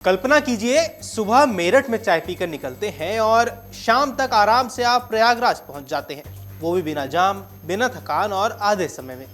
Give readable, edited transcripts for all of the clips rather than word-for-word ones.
कल्पना कीजिए, सुबह मेरठ में चाय पीकर निकलते हैं और शाम तक आराम से आप प्रयागराज पहुंच जाते हैं, वो भी बिना जाम, बिना थकान और आधे समय में।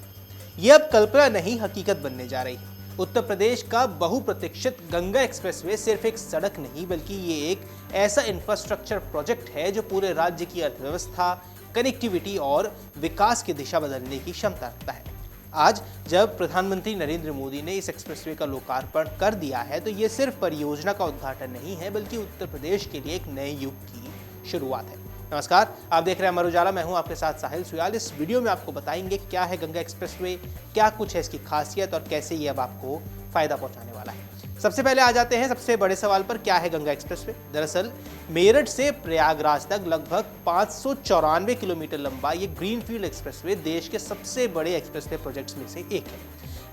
ये अब कल्पना नहीं, हकीकत बनने जा रही है। उत्तर प्रदेश का बहुप्रतीक्षित गंगा एक्सप्रेसवे सिर्फ एक सड़क नहीं, बल्कि ये एक ऐसा इंफ्रास्ट्रक्चर प्रोजेक्ट है जो पूरे राज्य की अर्थव्यवस्था, कनेक्टिविटी और विकास की दिशा बदलने की क्षमता रखता है। आज जब प्रधानमंत्री नरेंद्र मोदी ने इस एक्सप्रेसवे का लोकार्पण कर दिया है, तो ये सिर्फ परियोजना का उद्घाटन नहीं है, बल्कि उत्तर प्रदेश के लिए एक नए युग की शुरुआत है। नमस्कार, आप देख रहे हैं अमर उजाला। मैं हूं आपके साथ साहिल सुयाल। इस वीडियो में आपको बताएंगे क्या है गंगा एक्सप्रेसवे, क्या कुछ है इसकी खासियत और कैसे ये अब आपको फायदा पहुंचाने वाला है। सबसे पहले आ जाते हैं सबसे बड़े सवाल पर, क्या है गंगा एक्सप्रेसवे। दरअसल मेरठ से प्रयागराज तक लगभग 594 किलोमीटर लंबा ये ग्रीनफील्ड एक्सप्रेसवे देश के सबसे बड़े एक्सप्रेसवे प्रोजेक्ट्स में से एक है।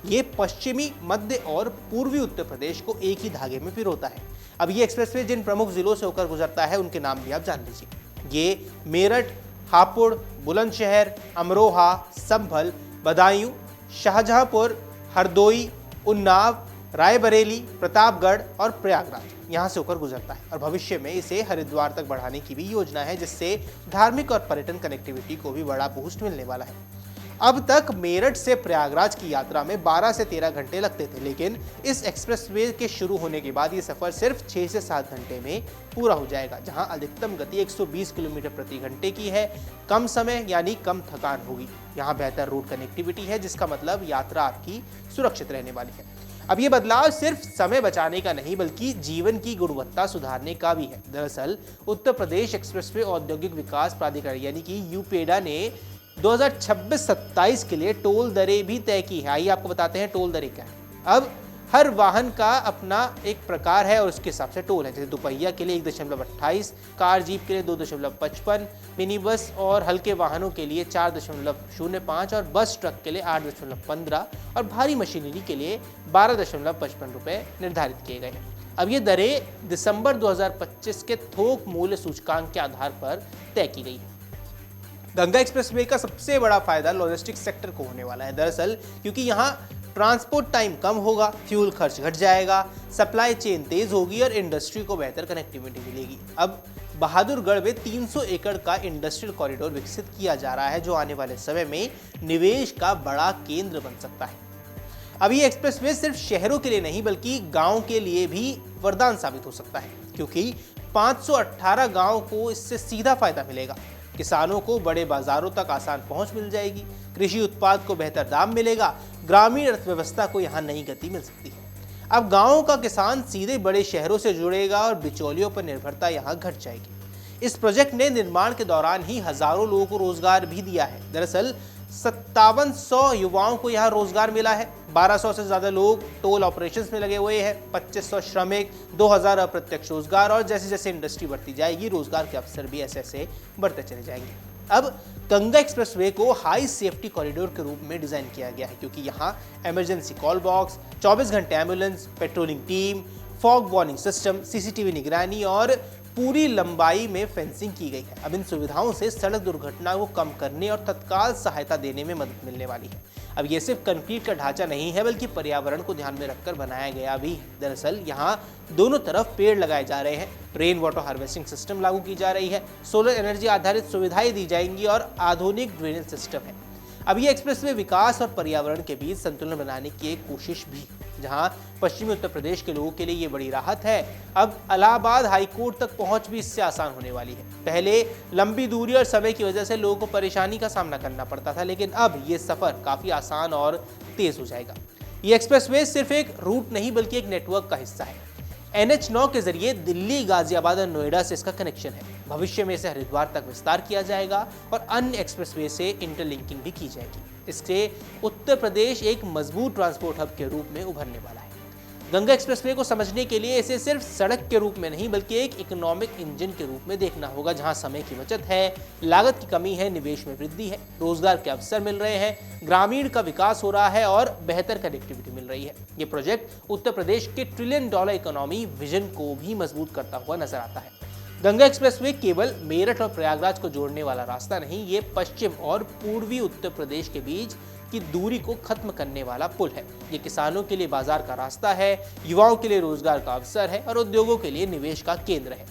ये पश्चिमी, मध्य और पूर्वी उत्तर प्रदेश को एक ही धागे में पिरोता है। अब ये एक्सप्रेसवे जिन प्रमुख जिलों से होकर गुजरता है, उनके नाम भी आप जान लीजिए। ये मेरठ, हापुड़, बुलंदशहर, अमरोहा, संभल, बदायूं, शाहजहांपुर, हरदोई, उन्नाव, रायबरेली, प्रतापगढ़ और प्रयागराज यहाँ से होकर गुजरता है। और भविष्य में इसे हरिद्वार तक बढ़ाने की भी योजना है, जिससे धार्मिक और पर्यटन कनेक्टिविटी को भी बड़ा बूस्ट मिलने वाला है। अब तक मेरठ से प्रयागराज की यात्रा में 12 से 13 घंटे लगते थे, लेकिन इस एक्सप्रेसवे के शुरू होने के बाद ये सफर सिर्फ 6 से 7 घंटे में पूरा हो जाएगा, जहां अधिकतम गति 120 किलोमीटर प्रति घंटे की है। कम समय यानी कम थकान होगी। यहाँ बेहतर रोड कनेक्टिविटी है, जिसका मतलब यात्रा आपकी सुरक्षित रहने वाली है। अब ये बदलाव सिर्फ समय बचाने का नहीं, बल्कि जीवन की गुणवत्ता सुधारने का भी है। दरअसल उत्तर प्रदेश एक्सप्रेसवे औद्योगिक विकास प्राधिकरण यानी कि यूपेडा ने 2026-27 के लिए टोल दरें भी तय की है। आइए आपको बताते हैं टोल दरें क्या है। अब हर वाहन का अपना एक प्रकार है और उसके हिसाब से टोल है। जैसे दोपहिया के लिए 1.28, कार जीप के लिए 2.55, मिनी बस और हल्के वाहनों के लिए 4.05 और बस ट्रक के लिए 8.15 और भारी मशीनरी के लिए 12.55 रुपये निर्धारित किए गए हैं। अब ये दरें दिसंबर 2025 के थोक मूल्य सूचकांक के आधार पर तय की गई है। गंगा एक्सप्रेसवे का सबसे बड़ा फायदा लॉजिस्टिक्स सेक्टर को होने वाला है। दरअसल क्योंकि यहाँ ट्रांसपोर्ट टाइम कम होगा, फ्यूल खर्च घट जाएगा, सप्लाई चेन तेज होगी और इंडस्ट्री को बेहतर कनेक्टिविटी मिलेगी। अब बहादुरगढ़ में 300 एकड़ का इंडस्ट्रियल कॉरिडोर विकसित किया जा रहा है, जो आने वाले समय में निवेश का बड़ा केंद्र बन सकता है। अब ये एक्सप्रेसवे सिर्फ शहरों के लिए नहीं, बल्कि गाँव के लिए भी वरदान साबित हो सकता है, क्योंकि 518 गाँव को इससे सीधा फायदा मिलेगा। किसानों को बड़े बाजारों तक आसान पहुंच मिल जाएगी, कृषि उत्पाद को बेहतर दाम मिलेगा, ग्रामीण अर्थव्यवस्था को यहाँ नई गति मिल सकती है। अब गांवों का किसान सीधे बड़े शहरों से जुड़ेगा और बिचौलियों पर निर्भरता यहाँ घट जाएगी। इस प्रोजेक्ट ने निर्माण के दौरान ही हजारों लोगों को रोजगार भी दिया है। दरअसल 5700 युवाओं को यहाँ रोजगार मिला है। 1200 से ज्यादा लोग टोल ऑपरेशंस में लगे हुए हैं, 2500 श्रमिक, 2000 अप्रत्यक्ष रोजगार और जैसे जैसे इंडस्ट्री बढ़ती जाएगी, रोजगार के अवसर भी ऐसे ऐसे बढ़ते चले जाएंगे। अब गंगा एक्सप्रेसवे को हाई सेफ्टी कॉरिडोर के रूप में डिजाइन किया गया है, क्योंकि यहाँ इमरजेंसी कॉल बॉक्स, 24 घंटे ambulance, patrolling team, fog warning system, CCTV निगरानी और पूरी लंबाई में फेंसिंग की गई है। अब इन सुविधाओं से सड़क दुर्घटना को कम करने और तत्काल सहायता देने में मदद मिलने वाली है। अब ये सिर्फ कंक्रीट का ढांचा नहीं है, बल्कि पर्यावरण को ध्यान में रखकर बनाया गया भी है। दरअसल यहाँ दोनों तरफ पेड़ लगाए जा रहे हैं, रेन वाटर हार्वेस्टिंग सिस्टम लागू की जा रही है, सोलर एनर्जी आधारित सुविधाएं दी जाएंगी और आधुनिक ड्रेनेज सिस्टम है। अब ये एक्सप्रेसवे विकास और पर्यावरण के बीच संतुलन बनाने की एक कोशिश भी, जहां पश्चिमी उत्तर प्रदेश के लोगों के लिए ये बड़ी राहत है। अब इलाहाबाद हाईकोर्ट तक पहुंच भी इससे आसान होने वाली है। पहले लंबी दूरी और समय की वजह से लोगों को परेशानी का सामना करना पड़ता था, लेकिन अब ये सफर काफी आसान और तेज हो जाएगा। ये एक्सप्रेसवे सिर्फ एक रूट नहीं, बल्कि एक नेटवर्क का हिस्सा है। NH9 के जरिए दिल्ली, गाजियाबाद और नोएडा से इसका कनेक्शन है। भविष्य में इसे हरिद्वार तक विस्तार किया जाएगा और अन्य एक्सप्रेसवे से इंटरलिंकिंग भी की जाएगी। इससे उत्तर प्रदेश एक मजबूत ट्रांसपोर्ट हब के रूप में उभरने वाला है। गंगा एक्सप्रेसवे को समझने के लिए इसे सिर्फ सड़क के रूप में नहीं, बल्कि एक इकोनॉमिक इंजन के रूप में देखना होगा, जहां समय की बचत है, लागत की कमी है, निवेश में वृद्धि है, रोजगार के अवसर मिल रहे हैं, ग्रामीण का विकास हो रहा है और बेहतर कनेक्टिविटी मिल रही है। ये प्रोजेक्ट उत्तर प्रदेश के $1 ट्रिलियन इकोनॉमी विजन को भी मजबूत करता हुआ नजर आता है। गंगा एक्सप्रेसवे केवल मेरठ और प्रयागराज को जोड़ने वाला रास्ता नहीं, ये पश्चिम और पूर्वी उत्तर प्रदेश के बीच की दूरी को खत्म करने वाला पुल है। ये किसानों के लिए बाजार का रास्ता है, युवाओं के लिए रोजगार का अवसर है और उद्योगों के लिए निवेश का केंद्र है।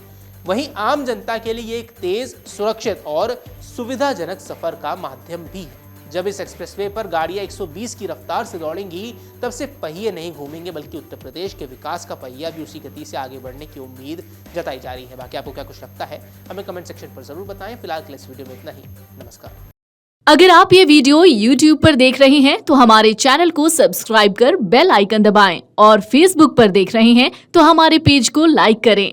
वहीं आम जनता के लिए ये एक तेज, सुरक्षित और सुविधाजनक सफर का माध्यम भी है। जब इस एक्सप्रेसवे पर गाड़ियां 120 की रफ्तार से दौड़ेंगी, तब सिर्फ पहिए नहीं घूमेंगे बल्कि उत्तर प्रदेश के विकास का पहिया भी उसी गति से आगे बढ़ने की उम्मीद जताई जा रही है। बाकी आपको क्या कुछ लगता है हमें कमेंट सेक्शन पर जरूर बताएं। फिलहाल के इस वीडियो में इतना ही। नमस्कार। अगर आप ये वीडियो YouTube पर देख रहे हैं तो हमारे चैनल को सब्सक्राइब कर बेल आइकन दबाएं और Facebook पर देख रहे हैं तो हमारे पेज को लाइक करें।